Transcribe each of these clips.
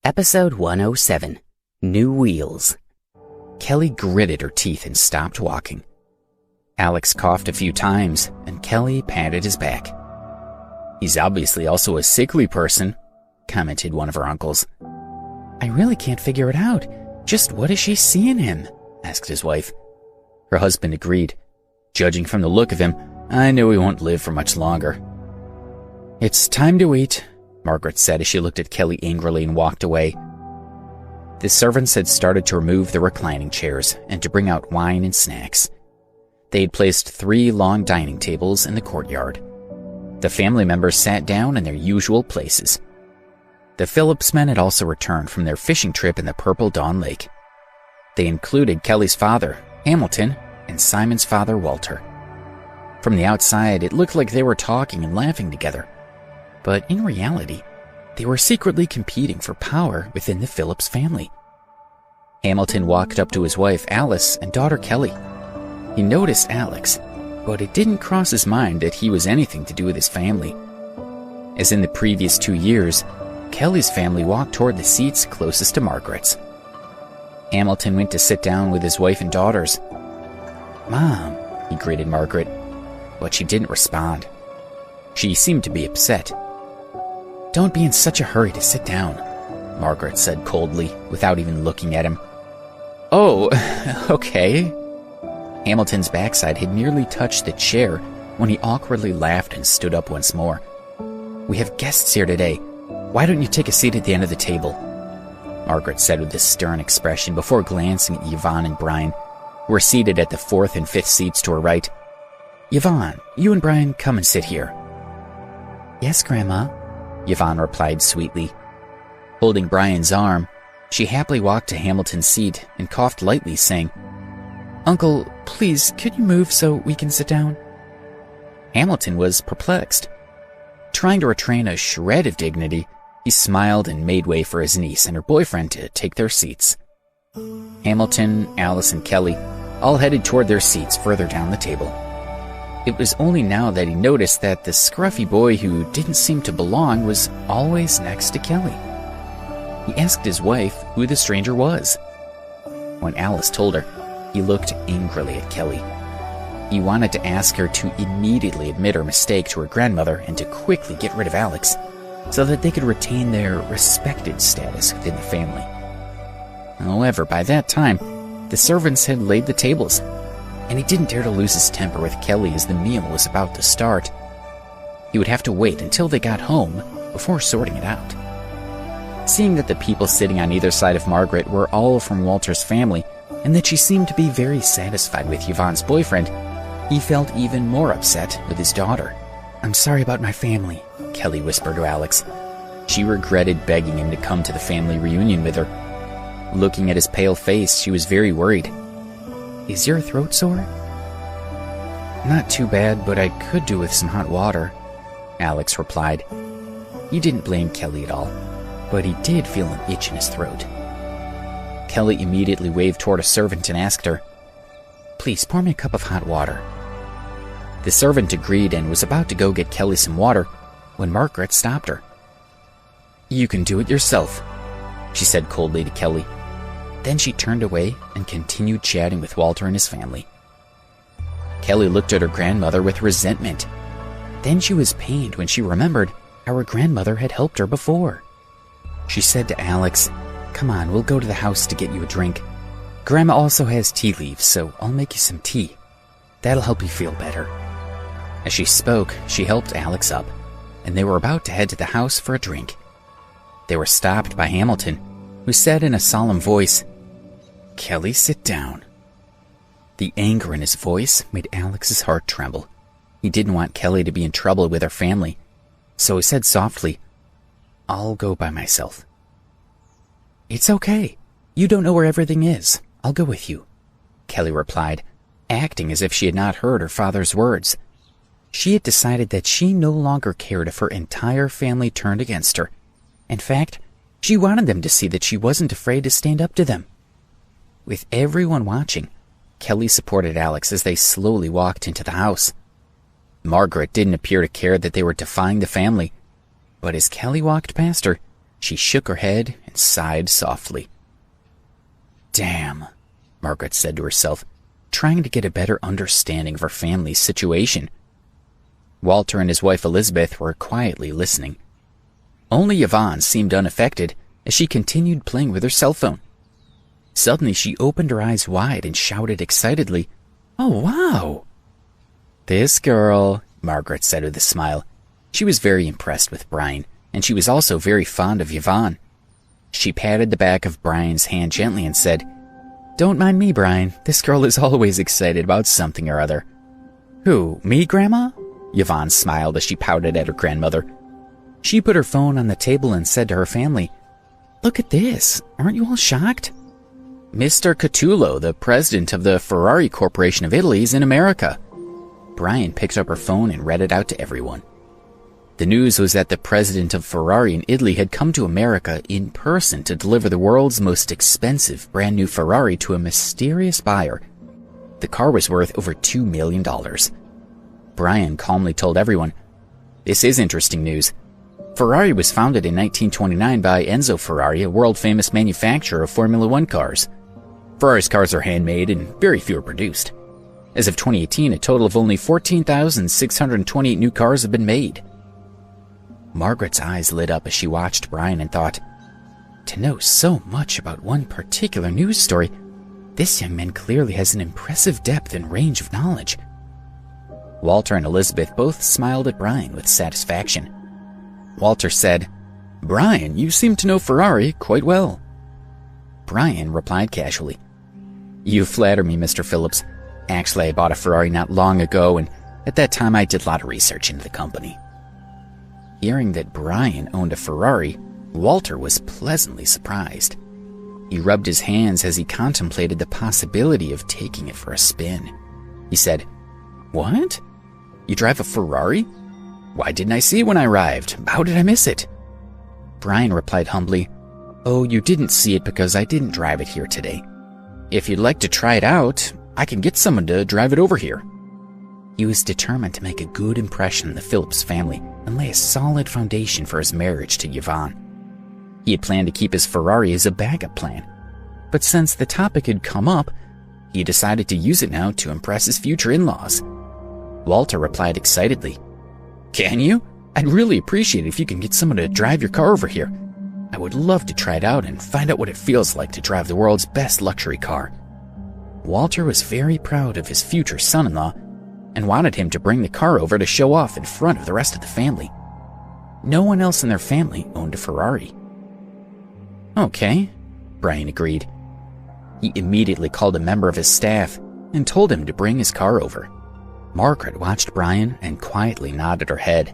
Episode 107, New Wheels. Kelly gritted her teeth and stopped walking. Alex coughed a few times, and Kelly patted his back. "He's obviously also a sickly person," commented one of her uncles. "I really can't figure it out. Just what does she see in him?" asked his wife. Her husband agreed. "Judging from the look of him, I know he won't live for much longer." "It's time to eat," Margaret said as she looked at Kelly angrily and walked away. The servants had started to remove the reclining chairs and to bring out wine and snacks. They had placed 3 long dining tables in the courtyard. The family members sat down in their usual places. The Phillips men had also returned from their fishing trip in the Purple Dawn Lake. They included Kelly's father, Hamilton, and Simon's father, Walter. From the outside, it looked like they were talking and laughing together. But in reality, they were secretly competing for power within the Phillips family. Hamilton walked up to his wife, Alice, and daughter, Kelly. He noticed Alex, but it didn't cross his mind that he was anything to do with his family. As in the previous 2 years, Kelly's family walked toward the seats closest to Margaret's. Hamilton went to sit down with his wife and daughters. "Mom," he greeted Margaret, but she didn't respond. She seemed to be upset. "Don't be in such a hurry to sit down," Margaret said coldly, without even looking at him. "Oh, okay." Hamilton's backside had nearly touched the chair when he awkwardly laughed and stood up once more. "We have guests here today. Why don't you take a seat at the end of the table?" Margaret said with a stern expression before glancing at Yvonne and Brian, who were seated at the 4th and 5th seats to her right. "Yvonne, you and Brian come and sit here." "Yes, Grandma," Yvonne replied sweetly. Holding Brian's arm, she happily walked to Hamilton's seat and coughed lightly, saying, "Uncle, please, could you move so we can sit down?" Hamilton was perplexed. Trying to retain a shred of dignity, he smiled and made way for his niece and her boyfriend to take their seats. Hamilton, Alice, and Kelly all headed toward their seats further down the table. It was only now that he noticed that the scruffy boy who didn't seem to belong was always next to Kelly. He asked his wife who the stranger was. When Alice told her, he looked angrily at Kelly. He wanted to ask her to immediately admit her mistake to her grandmother and to quickly get rid of Alex, so that they could retain their respected status within the family. However, by that time, the servants had laid the tables, and he didn't dare to lose his temper with Kelly as the meal was about to start. He would have to wait until they got home before sorting it out. Seeing that the people sitting on either side of Margaret were all from Walter's family, and that she seemed to be very satisfied with Yvonne's boyfriend, he felt even more upset with his daughter. "I'm sorry about my family," Kelly whispered to Alex. She regretted begging him to come to the family reunion with her. Looking at his pale face, she was very worried. "Is your throat sore?" "Not too bad, but I could do with some hot water," Alex replied. He didn't blame Kelly at all, but he did feel an itch in his throat. Kelly immediately waved toward a servant and asked her, "Please pour me a cup of hot water." The servant agreed and was about to go get Kelly some water when Margaret stopped her. "You can do it yourself," she said coldly to Kelly. Then she turned away and continued chatting with Walter and his family. Kelly looked at her grandmother with resentment. Then she was pained when she remembered how her grandmother had helped her before. She said to Alex, "Come on, we'll go to the house to get you a drink. Grandma also has tea leaves, so I'll make you some tea. That'll help you feel better." As she spoke, she helped Alex up, and they were about to head to the house for a drink. They were stopped by Hamilton, who said in a solemn voice, "Kelly, sit down." The anger in his voice made Alex's heart tremble. He didn't want Kelly to be in trouble with her family, so he said softly, "I'll go by myself." "It's okay. You don't know where everything is. I'll go with you," Kelly replied, acting as if she had not heard her father's words. She had decided that she no longer cared if her entire family turned against her. In fact, she wanted them to see that she wasn't afraid to stand up to them. With everyone watching, Kelly supported Alex as they slowly walked into the house. Margaret didn't appear to care that they were defying the family, but as Kelly walked past her, She shook her head and sighed softly. "Damn," Margaret said to herself, trying to get a better understanding of her family's situation. Walter and his wife Elizabeth were quietly listening. Only Yvonne seemed unaffected as she continued playing with her cell phone. Suddenly she opened her eyes wide and shouted excitedly, "Oh, wow!" "This girl," Margaret said with a smile. She was very impressed with Brian, and she was also very fond of Yvonne. She patted the back of Brian's hand gently and said, "Don't mind me, Brian. This girl is always excited about something or other." "Who, me, Grandma?" Yvonne smiled as she pouted at her grandmother. She put her phone on the table and said to her family, "Look at this. Aren't you all shocked? Mr. Catullo, the president of the Ferrari Corporation of Italy, is in America." Brian picked up her phone and read it out to everyone. The news was that the president of Ferrari in Italy had come to America in person to deliver the world's most expensive brand new Ferrari to a mysterious buyer. The car was worth over $2 million. Brian calmly told everyone, "This is interesting news. Ferrari was founded in 1929 by Enzo Ferrari, a world-famous manufacturer of Formula One cars. Ferrari's cars are handmade and very few are produced. As of 2018, a total of only 14,628 new cars have been made." Margaret's eyes lit up as she watched Brian and thought, to know so much about one particular news story, this young man clearly has an impressive depth and range of knowledge. Walter and Elizabeth both smiled at Brian with satisfaction. Walter said, "Brian, you seem to know Ferrari quite well." Brian replied casually, "You flatter me, Mr. Phillips. Actually, I bought a Ferrari not long ago, and at that time I did a lot of research into the company." Hearing that Brian owned a Ferrari, Walter was pleasantly surprised. He rubbed his hands as he contemplated the possibility of taking it for a spin. He said, "What? You drive a Ferrari? Why didn't I see it when I arrived? How did I miss it?" Brian replied humbly, "Oh, you didn't see it because I didn't drive it here today. If you'd like to try it out, I can get someone to drive it over here." He was determined to make a good impression on the Phillips family and lay a solid foundation for his marriage to Yvonne. He had planned to keep his Ferrari as a backup plan, but since the topic had come up, he decided to use it now to impress his future in-laws. Walter replied excitedly, "Can you? I'd really appreciate it if you can get someone to drive your car over here. I would love to try it out and find out what it feels like to drive the world's best luxury car." Walter was very proud of his future son-in-law and wanted him to bring the car over to show off in front of the rest of the family. No one else in their family owned a Ferrari. "Okay," Brian agreed. He immediately called a member of his staff and told him to bring his car over. Margaret watched Brian and quietly nodded her head.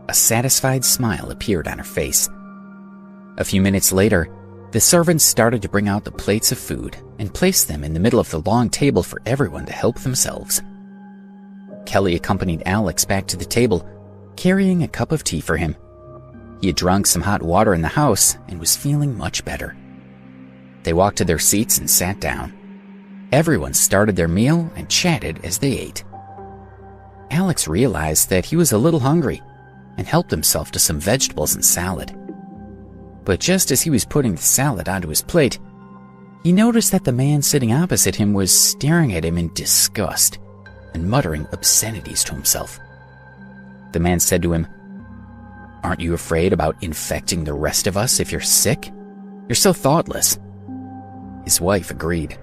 A satisfied smile appeared on her face. A few minutes later, the servants started to bring out the plates of food and place them in the middle of the long table for everyone to help themselves. Kelly accompanied Alex back to the table, carrying a cup of tea for him. He had drunk some hot water in the house and was feeling much better. They walked to their seats and sat down. Everyone started their meal and chatted as they ate. Alex realized that he was a little hungry and helped himself to some vegetables and salad. But just as he was putting the salad onto his plate, he noticed that the man sitting opposite him was staring at him in disgust and muttering obscenities to himself. The man said to him, "Aren't you afraid about infecting the rest of us if you're sick? You're so thoughtless." His wife agreed.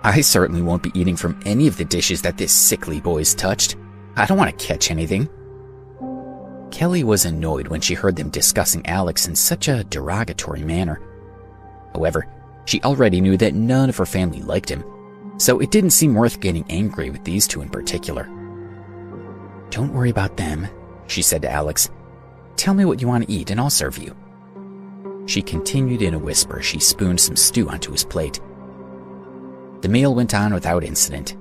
"I certainly won't be eating from any of the dishes that this sickly boy's touched. I don't want to catch anything." Kelly was annoyed when she heard them discussing Alex in such a derogatory manner. However, she already knew that none of her family liked him, so it didn't seem worth getting angry with these two in particular. "Don't worry about them," she said to Alex. "Tell me what you want to eat and I'll serve you." She continued in a whisper as she spooned some stew onto his plate. The meal went on without incident,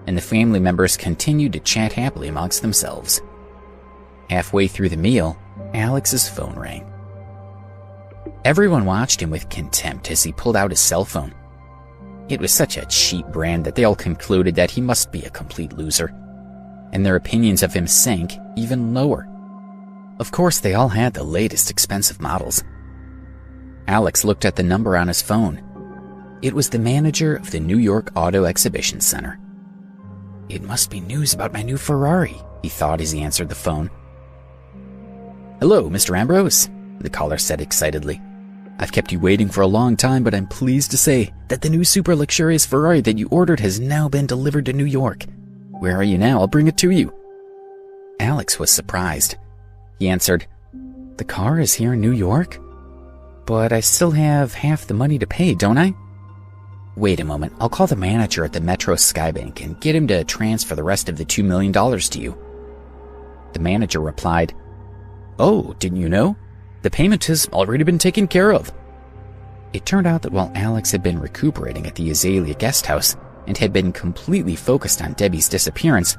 and the family members continued to chat happily amongst themselves. Halfway through the meal, Alex's phone rang. Everyone watched him with contempt as he pulled out his cell phone. It was such a cheap brand that they all concluded that he must be a complete loser, and their opinions of him sank even lower. Of course, they all had the latest expensive models, Alex looked at the number on his phone. It was the manager of the New York Auto Exhibition Center. It must be news about my new Ferrari, he thought as he answered the phone. Hello, Mr. Ambrose, the caller said excitedly. I've kept you waiting for a long time, but I'm pleased to say that the new super luxurious Ferrari that you ordered has now been delivered to New York. Where are you now? I'll bring it to you. Alex was surprised. He answered, The car is here in New York? But I still have half the money to pay, don't I? Wait a moment, I'll call the manager at the Metro Skybank and get him to transfer the rest of the $2 million to you. The manager replied, Oh, didn't you know? The payment has already been taken care of. It turned out that while Alex had been recuperating at the Azalea guest house and had been completely focused on Debbie's disappearance,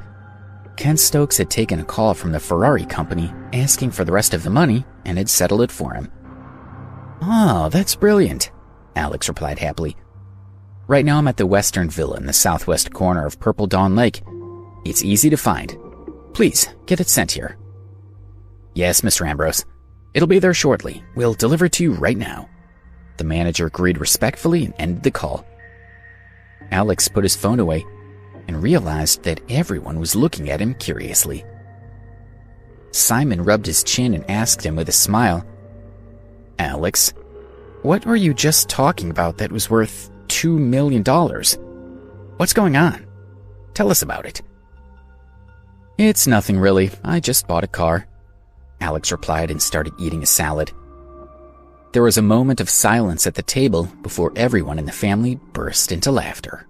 Ken Stokes had taken a call from the Ferrari company asking for the rest of the money and had settled it for him. Oh, that's brilliant, Alex replied happily. Right now I'm at the Western Villa in the southwest corner of Purple Dawn Lake. It's easy to find. Please, get it sent here. Yes, Mr. Ambrose. It'll be there shortly. We'll deliver it to you right now. The manager agreed respectfully and ended the call. Alex put his phone away and realized that everyone was looking at him curiously. Simon rubbed his chin and asked him with a smile, Alex, what were you just talking about that was worth $2 million? What's going on? Tell us about it. It's nothing really. I just bought a car, Alex replied and started eating a salad. There was a moment of silence at the table before everyone in the family burst into laughter.